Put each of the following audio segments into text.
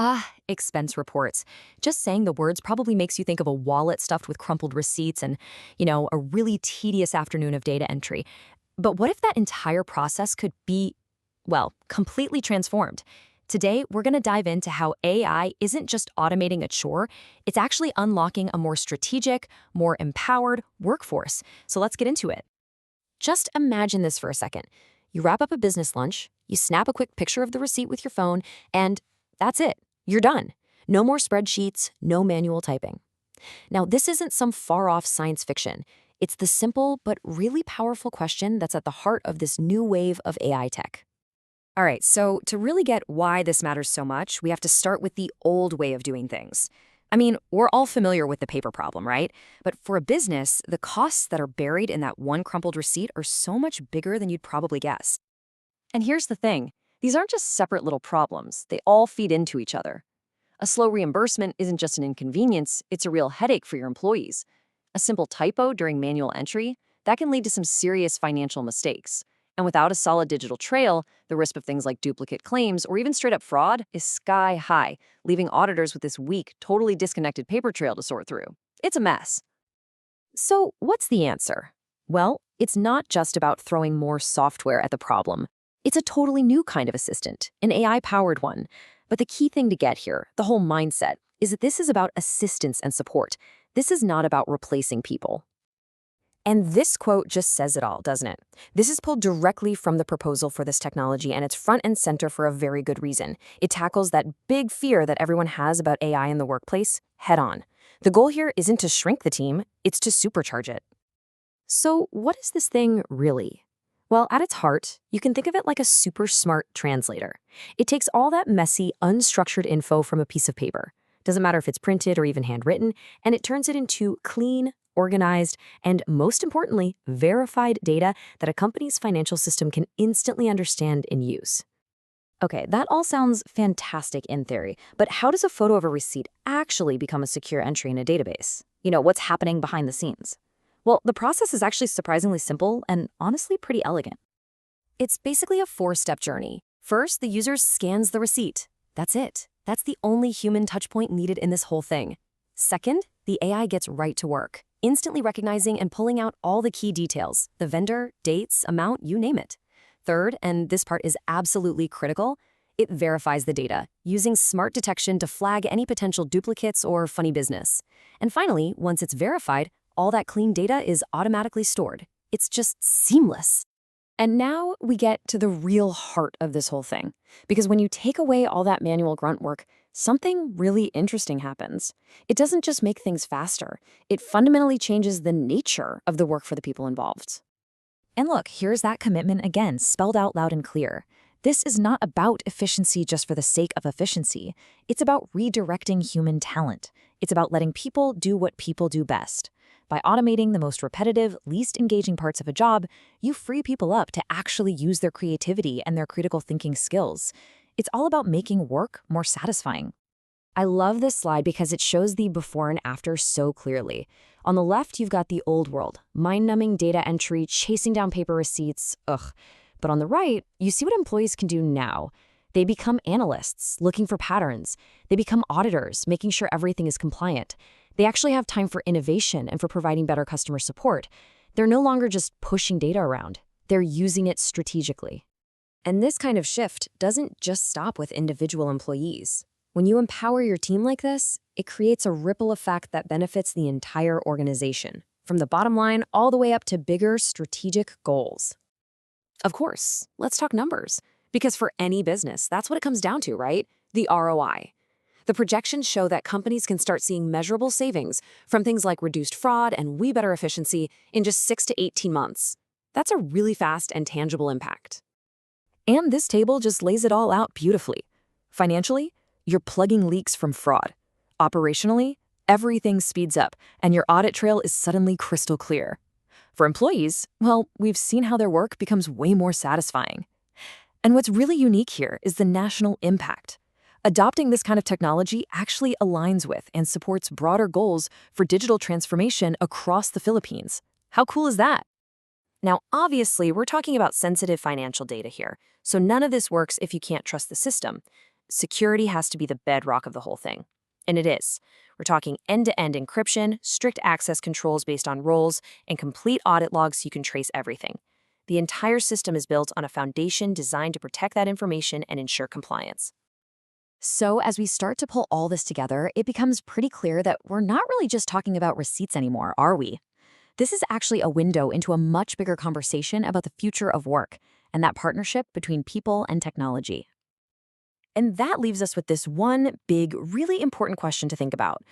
Ah, expense reports. Just saying the words probably makes you think of a wallet stuffed with crumpled receipts and, a really tedious afternoon of data entry. But what if that entire process could be, well, completely transformed? Today, we're going to dive into how AI isn't just automating a chore, it's actually unlocking a more strategic, more empowered workforce. So let's get into it. Just imagine this for a second. You wrap up a business lunch, you snap a quick picture of the receipt with your phone, and that's it. You're done. No more spreadsheets, no manual typing. Now, this isn't some far-off science fiction. It's the simple but really powerful question that's at the heart of this new wave of AI tech. All right, so to really get why this matters so much, we have to start with the old way of doing things. I mean, we're all familiar with the paper problem, right? But for a business, the costs that are buried in that one crumpled receipt are so much bigger than you'd probably guess. And here's the thing. These aren't just separate little problems. They all feed into each other. A slow reimbursement isn't just an inconvenience, it's a real headache for your employees. A simple typo during manual entry, that can lead to some serious financial mistakes. And without a solid digital trail, the risk of things like duplicate claims or even straight up fraud is sky high, leaving auditors with this weak, totally disconnected paper trail to sort through. It's a mess. So, what's the answer? Well, it's not just about throwing more software at the problem. It's a totally new kind of assistant, an AI-powered one. But the key thing to get here, the whole mindset, is that this is about assistance and support. This is not about replacing people. And this quote just says it all, doesn't it? This is pulled directly from the proposal for this technology, and it's front and center for a very good reason. It tackles that big fear that everyone has about AI in the workplace head on. The goal here isn't to shrink the team, it's to supercharge it. So what is this thing really? Well, at its heart, you can think of it like a super smart translator. It takes all that messy, unstructured info from a piece of paper. Doesn't matter if it's printed or even handwritten, and it turns it into clean, organized, and most importantly, verified data that a company's financial system can instantly understand and use. Okay, that all sounds fantastic in theory, but how does a photo of a receipt actually become a secure entry in a database? What's happening behind the scenes? Well, the process is actually surprisingly simple and honestly pretty elegant. It's basically a four-step journey. First, the user scans the receipt. That's it. That's the only human touchpoint needed in this whole thing. Second, the AI gets right to work, instantly recognizing and pulling out all the key details, the vendor, dates, amount, you name it. Third, and this part is absolutely critical, it verifies the data, using smart detection to flag any potential duplicates or funny business. And finally, once it's verified, all that clean data is automatically stored. It's just seamless. And now we get to the real heart of this whole thing. Because when you take away all that manual grunt work, something really interesting happens. It doesn't just make things faster. It fundamentally changes the nature of the work for the people involved. And look, here's that commitment again, spelled out loud and clear. This is not about efficiency just for the sake of efficiency. It's about redirecting human talent. It's about letting people do what people do best. By automating the most repetitive, least engaging parts of a job, you free people up to actually use their creativity and their critical thinking skills. It's all about making work more satisfying. I love this slide because it shows the before and after so clearly. On the left, you've got the old world, mind-numbing data entry, chasing down paper receipts, ugh. But on the right, you see what employees can do now. They become analysts, looking for patterns. They become auditors, making sure everything is compliant. They actually have time for innovation and for providing better customer support. They're no longer just pushing data around. They're using it strategically. And this kind of shift doesn't just stop with individual employees. When you empower your team like this, it creates a ripple effect that benefits the entire organization, from the bottom line all the way up to bigger strategic goals. Of course, let's talk numbers. Because for any business, that's what it comes down to, right? The ROI. The projections show that companies can start seeing measurable savings from things like reduced fraud and way better efficiency in just 6 to 18 months. That's a really fast and tangible impact. And this table just lays it all out beautifully. Financially, you're plugging leaks from fraud. Operationally, everything speeds up and your audit trail is suddenly crystal clear. For employees, well, we've seen how their work becomes way more satisfying. And what's really unique here is the national impact. Adopting this kind of technology actually aligns with and supports broader goals for digital transformation across the Philippines. How cool is that? Now, obviously, we're talking about sensitive financial data here, so none of this works if you can't trust the system. security has to be the bedrock of the whole thing. And it is. We're talking end-to-end encryption, strict access controls based on roles, and complete audit logs so you can trace everything. The entire system is built on a foundation designed to protect that information and ensure compliance. So, as we start to pull all this together, it becomes pretty clear that we're not really just talking about receipts anymore, are we? This is actually a window into a much bigger conversation about the future of work and that partnership between people and technology. And that leaves us with this one big, really important question to think about.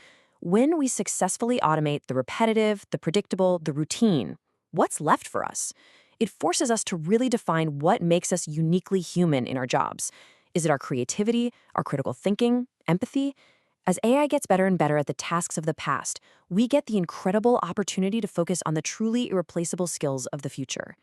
When we successfully automate the repetitive, the predictable, the routine, what's left for us? It forces us to really define what makes us uniquely human in our jobs. Is it our creativity, our critical thinking, empathy? As AI gets better and better at the tasks of the past, we get the incredible opportunity to focus on the truly irreplaceable skills of the future.